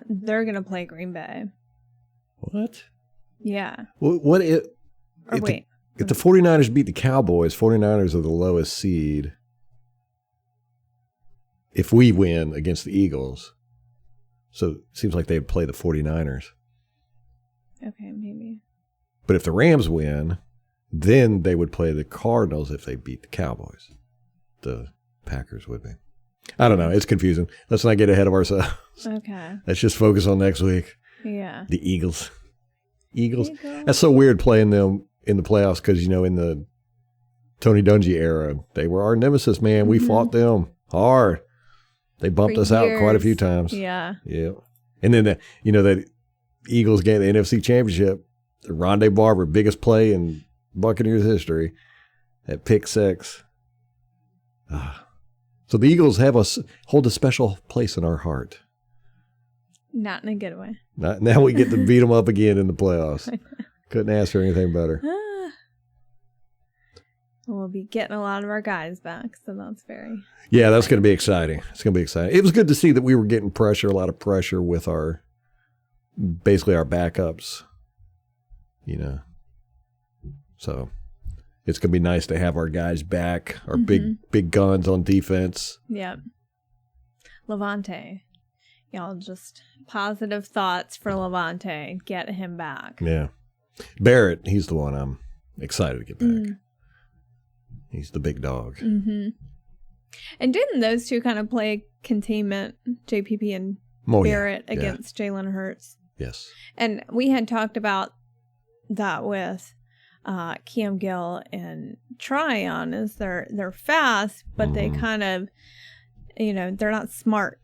they're going to play Green Bay. What? Yeah. If the 49ers beat the Cowboys, 49ers are the lowest seed. If we win against the Eagles, so it seems like they'd play the 49ers. Okay, maybe. But if the Rams win, then they would play the Cardinals if they beat the Cowboys. The Packers would be. I don't know. It's confusing. Let's not get ahead of ourselves. Okay. Let's just focus on next week. Yeah. The Eagles. That's so weird playing them in the playoffs because, in the Tony Dungy era, they were our nemesis, man. We fought them hard. They bumped us out quite a few times. Yeah. Yeah. And then, that Eagles game, the NFC Championship, the Rondé Barber, biggest play in Buccaneers history, at pick 6. So the Eagles hold a special place in our heart. Not in a good way. Now we get to beat them up again in the playoffs. Couldn't ask for anything better. We'll be getting a lot of our guys back, so that's very... Yeah, that's going to be exciting. It's going to be exciting. It was good to see that we were getting pressure, a lot of pressure with basically our backups, So it's going to be nice to have our guys back, our big guns on defense. Yep. Levante. Y'all just positive thoughts for Levante. Get him back. Yeah. Barrett, he's the one I'm excited to get back. He's the big dog. Mm-hmm. And didn't those two kind of play containment, JPP and Barrett, against Jalen Hurts? Yes. And we had talked about that with Cam Gill and Tryon, is they're fast, but they kind of, they're not smart.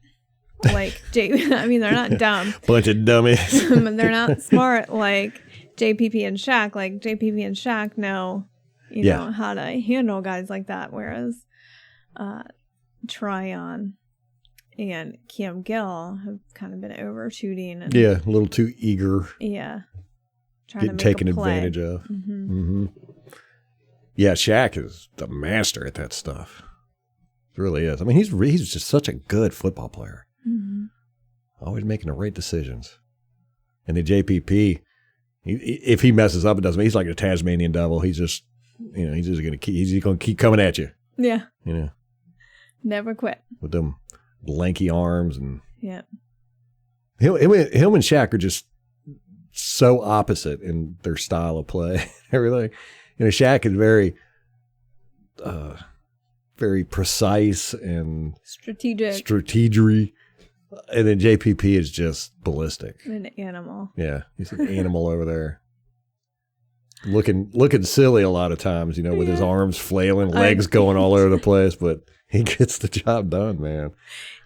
Like I mean, they're not dumb. Bunch of dummies. They're not smart like JPP and Shaq. Like JPP and Shaq know, know how to handle guys like that. Whereas Tryon and Cam Gill have kind of been overshooting. And, a little too eager. Yeah. Getting taken advantage of. Mm-hmm. Yeah, Shaq is the master at that stuff. He really is. I mean, he's just such a good football player. Mm-hmm. Always making the right decisions. And the JPP, if he messes up, it doesn't. He's like a Tasmanian devil. He's just, he's going to keep coming at you. Yeah. Never quit. With them lanky arms and. Yeah. Him and Shaq are just so opposite in their style of play. Everything. Shaq is very precise and strategic. And then JPP is just ballistic. An animal. Yeah, he's an animal over there. Looking silly a lot of times, with his arms flailing, legs going all over the place, but he gets the job done, man.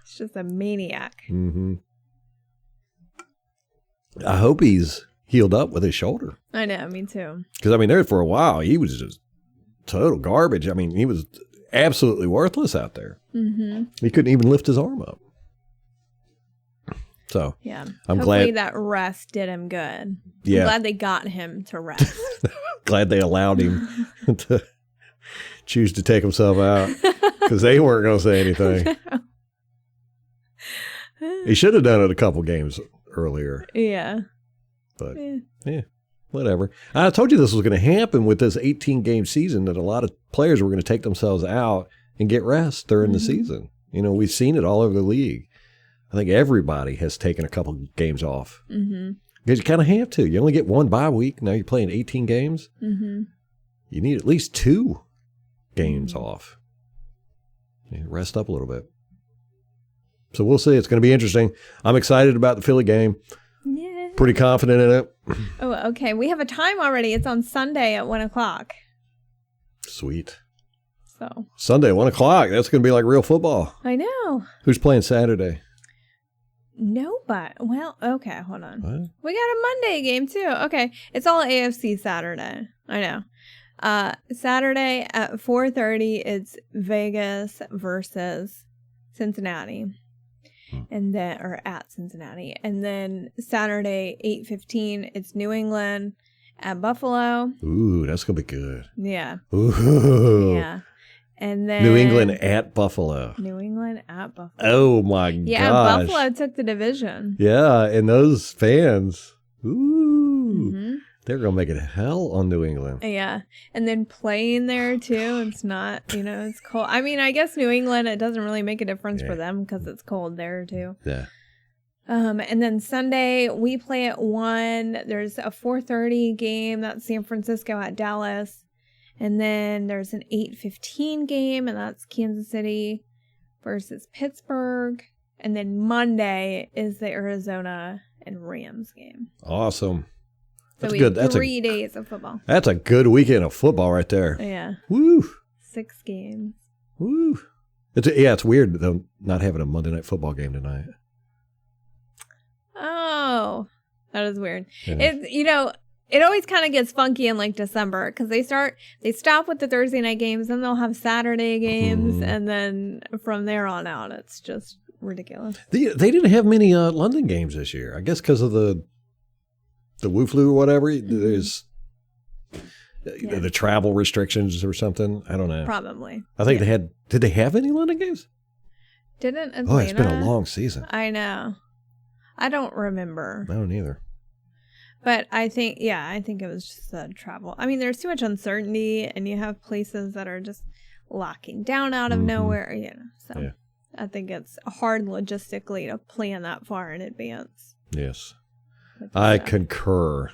He's just a maniac. Mm-hmm. I hope he's healed up with his shoulder. I know, me too. Because, there for a while, he was just total garbage. He was absolutely worthless out there. Mm-hmm. He couldn't even lift his arm up. So, yeah, I'm hopefully glad that rest did him good. Yeah. I'm glad they got him to rest. Glad they allowed him to choose to take himself out because they weren't going to say anything. He should have done it a couple games earlier. Yeah. But, yeah, whatever. I told you this was going to happen with this 18-game season, that a lot of players were going to take themselves out and get rest during the season. We've seen it all over the league. I think everybody has taken a couple games off. Mm-hmm. Because you kind of have to. You only get one bye week. Now you're playing 18 games. Mm-hmm. You need at least 2 games off. Rest up a little bit. So we'll see. It's going to be interesting. I'm excited about the Philly game. Yeah. Pretty confident in it. Oh, okay. We have a time already. It's on Sunday at 1:00. Sweet. So Sunday, 1:00. That's going to be like real football. I know. Who's playing Saturday? Nobody. Well, okay, hold on. What? We got a Monday game too. Okay, it's all AFC Saturday. I know. Saturday at 4:30, it's Vegas versus Cincinnati, and then at Cincinnati, and then Saturday 8:15, it's New England at Buffalo. Ooh, that's gonna be good. Yeah. Ooh. Yeah. And then New England at Buffalo. New England at Buffalo. Oh my gosh. Yeah, Buffalo took the division. Yeah, and those fans, they're going to make it hell on New England. Yeah, and then playing there too, it's not, it's cold. I guess New England, it doesn't really make a difference for them because it's cold there too. Yeah. And then Sunday, we play at 1. There's a 4:30 game. That's San Francisco at Dallas. And then there's an 8:15 game, and that's Kansas City versus Pittsburgh. And then Monday is the Arizona and Rams game. Awesome. That's so good. That's 3 days of football. That's a good weekend of football right there. Yeah. Woo. 6 games. Woo. It's weird though not having a Monday Night Football game tonight. Oh, that is weird. Yeah. It always kind of gets funky in like December because they stop with the Thursday night games, then they'll have Saturday games, and then from there on out, it's just ridiculous. They didn't have many London games this year, I guess, because of the Wu flu or whatever. The travel restrictions or something. I don't know. Probably. I think did they have any London games? Didn't Atlanta? Oh, it's been a long season. I know. I don't remember. I don't either. But I think it was just the travel. I mean, there's too much uncertainty, and you have places that are just locking down out of nowhere, So yeah. I think it's hard logistically to plan that far in advance. Yes. I concur.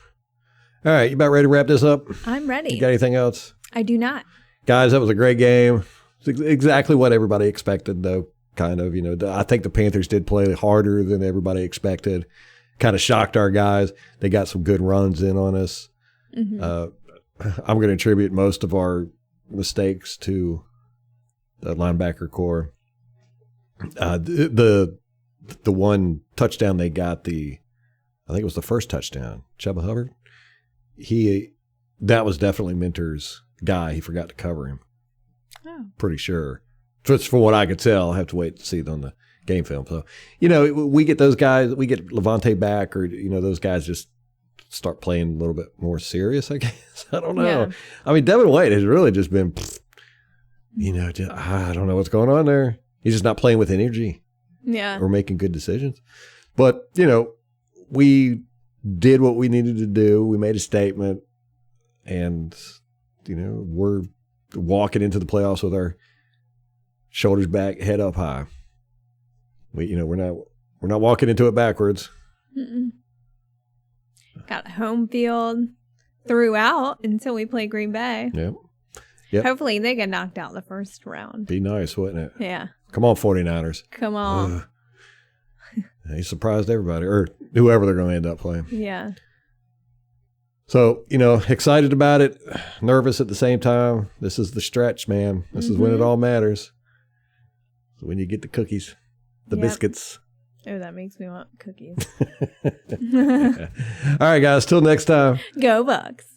All right, you about ready to wrap this up? I'm ready. You got anything else? I do not. Guys, that was a great game. It's exactly what everybody expected, though, kind of. I think the Panthers did play harder than everybody expected. Kind of shocked our guys. They got some good runs in on us. Mm-hmm. I'm going to attribute most of our mistakes to the linebacker core. The one touchdown they got, I think it was the first touchdown, Chuba Hubbard. That was definitely Minter's guy. He forgot to cover him. Oh. Pretty sure. Just from what I could tell, I'll have to wait to see it on the game film. So, we get those guys, we get Levante back, or, those guys just start playing a little bit more serious, I guess. I don't know. Yeah. I mean, Devin White has really just been, I don't know what's going on there. He's just not playing with energy. Yeah. Or making good decisions. But, we did what we needed to do. We made a statement, and we're walking into the playoffs with our shoulders back, head up high. We're not walking into it backwards. Mm-mm. Got home field throughout until we play Green Bay. Yep. Hopefully they get knocked out the first round. Be nice, wouldn't it? Yeah. Come on, 49ers. Come on. He surprised everybody, or whoever they're going to end up playing. Yeah. So, excited about it, nervous at the same time. This is the stretch, man. This is when it all matters. When you get the cookies, the biscuits. Oh, that makes me want cookies. All right, guys. Till next time. Go Bucs.